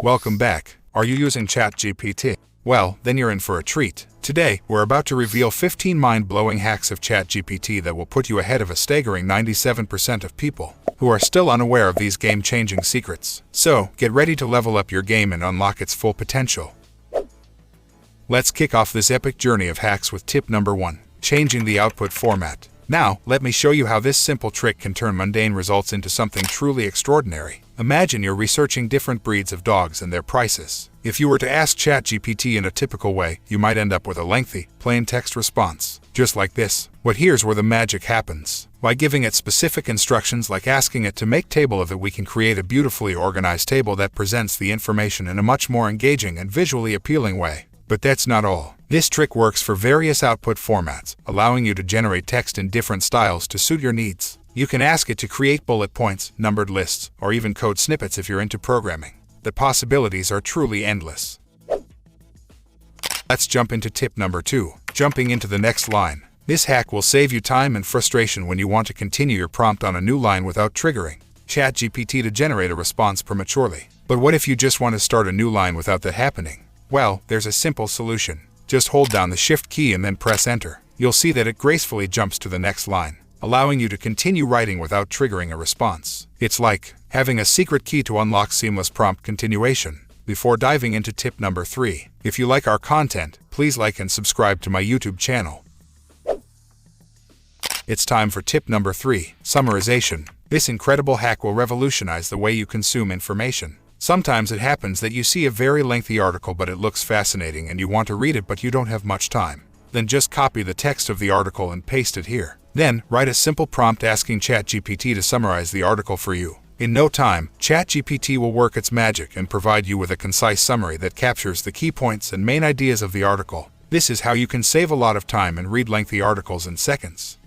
Welcome back. Are you using Chat-GPT? Well, then you're in for a treat. Today, we're about to reveal 15 mind-blowing hacks of Chat-GPT that will put you ahead of a staggering 97% of people who are still unaware of these game-changing secrets. So, get ready to level up your game and unlock its full potential. Let's kick off this epic journey of hacks with tip number 1, changing the output format. Now, let me show you how this simple trick can turn mundane results into something truly extraordinary. Imagine you're researching different breeds of dogs and their prices. If you were to ask ChatGPT in a typical way, you might end up with a lengthy, plain text response, just like this. But here's where the magic happens. By giving it specific instructions like asking it to make a table of it, we can create a beautifully organized table that presents the information in a much more engaging and visually appealing way. But that's not all. This trick works for various output formats, allowing you to generate text in different styles to suit your needs. You can ask it to create bullet points, numbered lists, or even code snippets if you're into programming. The possibilities are truly endless. Let's jump into tip number 2, jumping into the next line. This hack will save you time and frustration when you want to continue your prompt on a new line without triggering ChatGPT to generate a response prematurely. But what if you just want to start a new line without that happening? Well, there's a simple solution. Just hold down the Shift key and then press Enter. You'll see that it gracefully jumps to the next line, allowing you to continue writing without triggering a response. It's like having a secret key to unlock seamless prompt continuation. Before diving into tip number 3, if you like our content, please like and subscribe to my YouTube channel. It's time for tip number 3, summarization. This incredible hack will revolutionize the way you consume information. Sometimes it happens that you see a very lengthy article but it looks fascinating and you want to read it but you don't have much time. Then just copy the text of the article and paste it here. Then, write a simple prompt asking ChatGPT to summarize the article for you. In no time, ChatGPT will work its magic and provide you with a concise summary that captures the key points and main ideas of the article. This is how you can save a lot of time and read lengthy articles in seconds.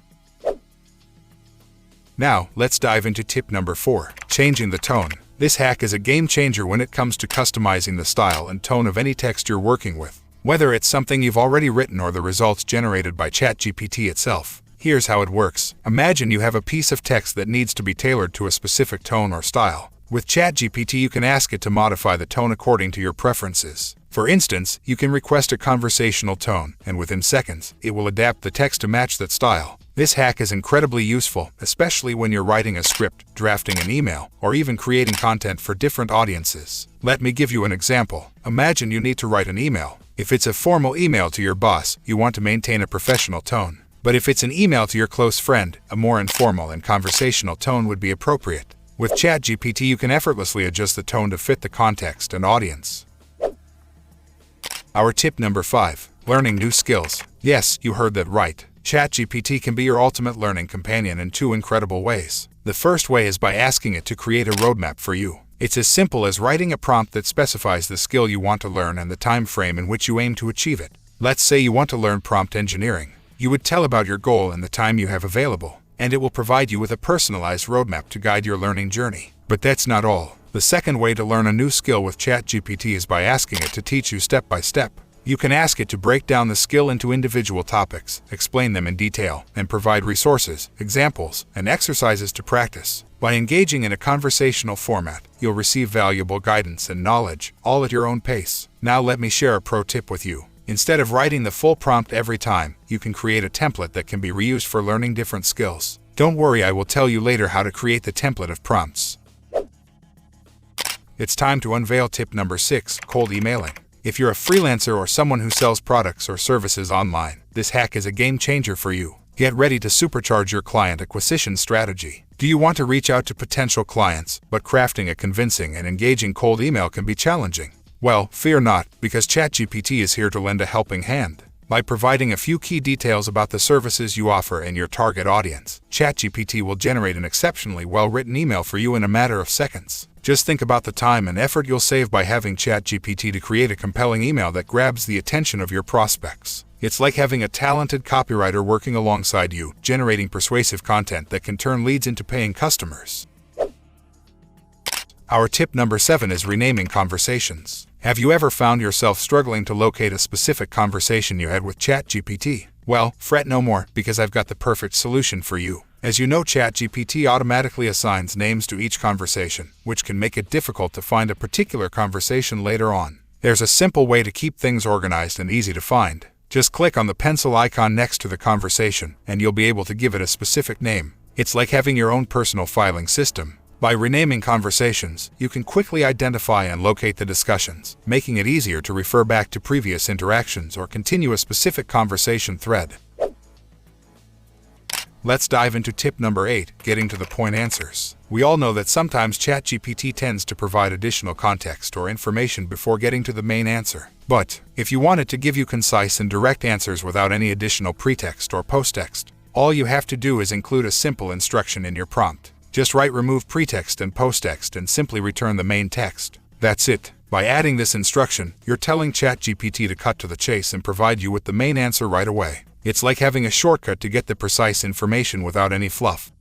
Now, let's dive into tip number 4, changing the tone. This hack is a game changer when it comes to customizing the style and tone of any text you're working with. Whether it's something you've already written or the results generated by ChatGPT itself. Here's how it works. Imagine you have a piece of text that needs to be tailored to a specific tone or style. With ChatGPT, you can ask it to modify the tone according to your preferences. For instance, you can request a conversational tone, and within seconds, it will adapt the text to match that style. This hack is incredibly useful, especially when you're writing a script, drafting an email, or even creating content for different audiences. Let me give you an example. Imagine you need to write an email. If it's a formal email to your boss, you want to maintain a professional tone. But if it's an email to your close friend, a more informal and conversational tone would be appropriate. With ChatGPT, you can effortlessly adjust the tone to fit the context and audience. Our tip number 5, learning new skills. Yes, you heard that right. ChatGPT can be your ultimate learning companion in 2 incredible ways. The first way is by asking it to create a roadmap for you. It's as simple as writing a prompt that specifies the skill you want to learn and the time frame in which you aim to achieve it. Let's say you want to learn prompt engineering. You would tell about your goal and the time you have available, and it will provide you with a personalized roadmap to guide your learning journey. But that's not all. The second way to learn a new skill with ChatGPT is by asking it to teach you step by step. You can ask it to break down the skill into individual topics, explain them in detail, and provide resources, examples, and exercises to practice. By engaging in a conversational format, you'll receive valuable guidance and knowledge, all at your own pace. Now let me share a pro tip with you. Instead of writing the full prompt every time, you can create a template that can be reused for learning different skills. Don't worry, I will tell you later how to create the template of prompts. It's time to unveil tip number 6, cold emailing. If you're a freelancer or someone who sells products or services online, this hack is a game changer for you. Get ready to supercharge your client acquisition strategy. Do you want to reach out to potential clients, but crafting a convincing and engaging cold email can be challenging? Well, fear not, because ChatGPT is here to lend a helping hand. By providing a few key details about the services you offer and your target audience, ChatGPT will generate an exceptionally well-written email for you in a matter of seconds. Just think about the time and effort you'll save by having ChatGPT to create a compelling email that grabs the attention of your prospects. It's like having a talented copywriter working alongside you, generating persuasive content that can turn leads into paying customers. Our tip number 7 is renaming conversations. Have you ever found yourself struggling to locate a specific conversation you had with ChatGPT? Well, fret no more, because I've got the perfect solution for you. As you know, ChatGPT automatically assigns names to each conversation, which can make it difficult to find a particular conversation later on. There's a simple way to keep things organized and easy to find. Just click on the pencil icon next to the conversation, and you'll be able to give it a specific name. It's like having your own personal filing system. By renaming conversations, you can quickly identify and locate the discussions, making it easier to refer back to previous interactions or continue a specific conversation thread. Let's dive into tip number 8, getting to the point answers. We all know that sometimes ChatGPT tends to provide additional context or information before getting to the main answer. But if you want it to give you concise and direct answers without any additional pretext or posttext, all you have to do is include a simple instruction in your prompt. Just write remove pretext and posttext and simply return the main text. That's it. By adding this instruction, you're telling ChatGPT to cut to the chase and provide you with the main answer right away. It's like having a shortcut to get the precise information without any fluff.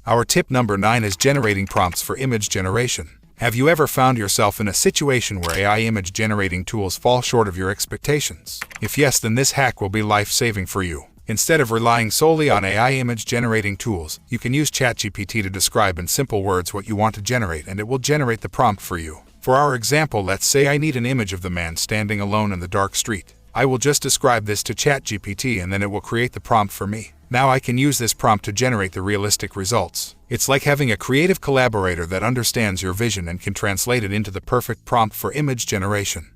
Our tip number 9 is generating prompts for image generation. Have you ever found yourself in a situation where AI image generating tools fall short of your expectations? If yes, then this hack will be life-saving for you. Instead of relying solely on AI image generating tools, you can use ChatGPT to describe in simple words what you want to generate, and it will generate the prompt for you. For our example, let's say I need an image of the man standing alone in the dark street. I will just describe this to ChatGPT and then it will create the prompt for me. Now I can use this prompt to generate the realistic results. It's like having a creative collaborator that understands your vision and can translate it into the perfect prompt for image generation.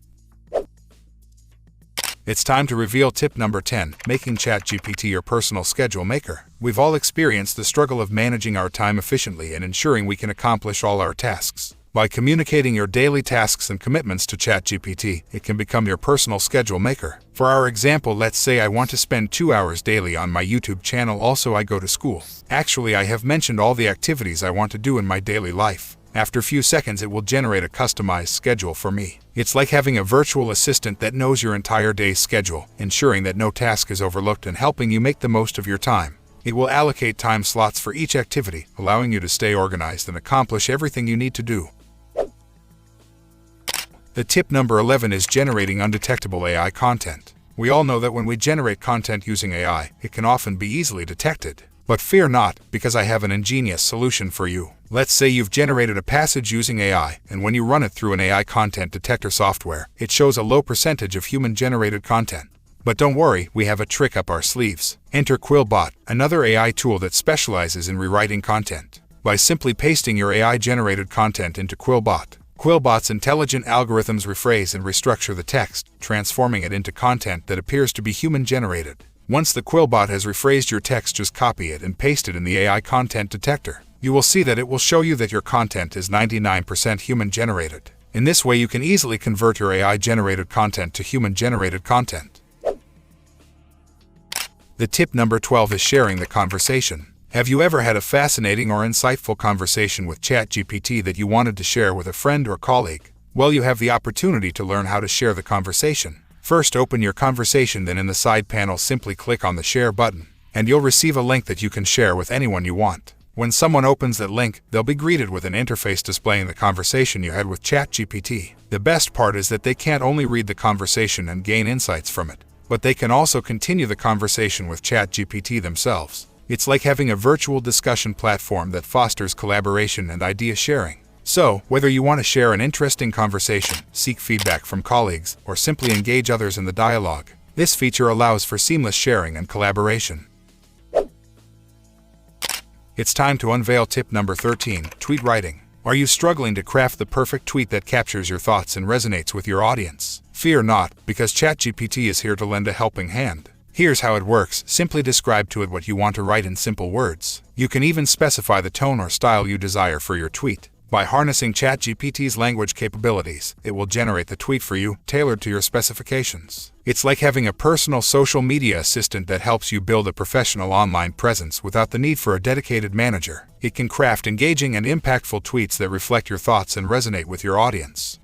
It's time to reveal tip number 10, making ChatGPT your personal schedule maker. We've all experienced the struggle of managing our time efficiently and ensuring we can accomplish all our tasks. By communicating your daily tasks and commitments to ChatGPT, it can become your personal schedule maker. For our example, let's say I want to spend 2 hours daily on my YouTube channel, also I go to school. Actually, I have mentioned all the activities I want to do in my daily life. After a few seconds, it will generate a customized schedule for me. It's like having a virtual assistant that knows your entire day's schedule, ensuring that no task is overlooked and helping you make the most of your time. It will allocate time slots for each activity, allowing you to stay organized and accomplish everything you need to do. The tip number 11 is generating undetectable AI content. We all know that when we generate content using AI, it can often be easily detected. But fear not, because I have an ingenious solution for you. Let's say you've generated a passage using AI, and when you run it through an AI content detector software, it shows a low percentage of human-generated content. But don't worry, we have a trick up our sleeves. Enter Quillbot, another AI tool that specializes in rewriting content. By simply pasting your AI-generated content into Quillbot, Quillbot's intelligent algorithms rephrase and restructure the text, transforming it into content that appears to be human-generated. Once the Quillbot has rephrased your text, just copy it and paste it in the AI content detector. You will see that it will show you that your content is 99% human-generated. In this way, you can easily convert your AI-generated content to human-generated content. The tip number 12 is sharing the conversation. Have you ever had a fascinating or insightful conversation with ChatGPT that you wanted to share with a friend or colleague? Well, you have the opportunity to learn how to share the conversation. First, open your conversation, then in the side panel simply click on the share button, and you'll receive a link that you can share with anyone you want. When someone opens that link, they'll be greeted with an interface displaying the conversation you had with ChatGPT. The best part is that they can't only read the conversation and gain insights from it, but they can also continue the conversation with ChatGPT themselves. It's like having a virtual discussion platform that fosters collaboration and idea sharing. So, whether you want to share an interesting conversation, seek feedback from colleagues, or simply engage others in the dialogue, this feature allows for seamless sharing and collaboration. It's time to unveil tip number 13, tweet writing. Are you struggling to craft the perfect tweet that captures your thoughts and resonates with your audience? Fear not, because ChatGPT is here to lend a helping hand. Here's how it works. Simply describe to it what you want to write in simple words. You can even specify the tone or style you desire for your tweet. By harnessing ChatGPT's language capabilities, it will generate the tweet for you, tailored to your specifications. It's like having a personal social media assistant that helps you build a professional online presence without the need for a dedicated manager. It can craft engaging and impactful tweets that reflect your thoughts and resonate with your audience.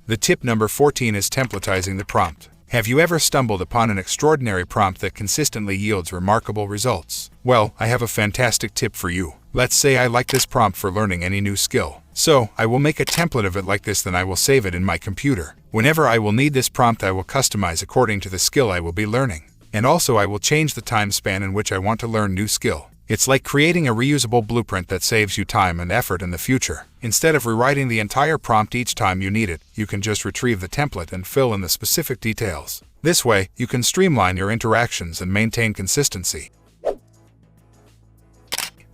The tip number 14 is templatizing the prompt. Have you ever stumbled upon an extraordinary prompt that consistently yields remarkable results? Well, I have a fantastic tip for you. Let's say I like this prompt for learning any new skill. So, I will make a template of it like this, then I will save it in my computer. Whenever I will need this prompt, I will customize according to the skill I will be learning. And also I will change the time span in which I want to learn new skill. It's like creating a reusable blueprint that saves you time and effort in the future. Instead of rewriting the entire prompt each time you need it, you can just retrieve the template and fill in the specific details. This way, you can streamline your interactions and maintain consistency.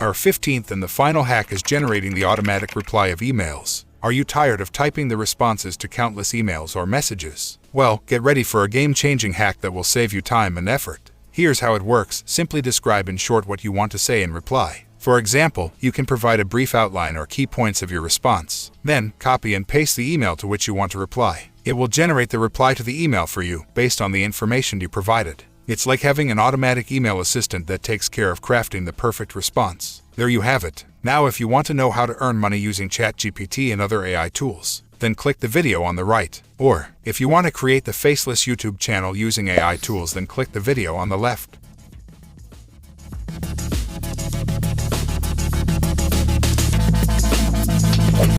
Our 15th and the final hack is generating the automatic reply of emails. Are you tired of typing the responses to countless emails or messages? Well, get ready for a game-changing hack that will save you time and effort. Here's how it works. Simply describe in short what you want to say in reply. For example, you can provide a brief outline or key points of your response. Then, copy and paste the email to which you want to reply. It will generate the reply to the email for you based on the information you provided. It's like having an automatic email assistant that takes care of crafting the perfect response. There you have it. Now if you want to know how to earn money using Chat-GPT and other AI tools, then click the video on the right. Or, if you want to create the faceless YouTube channel using AI tools, then click the video on the left.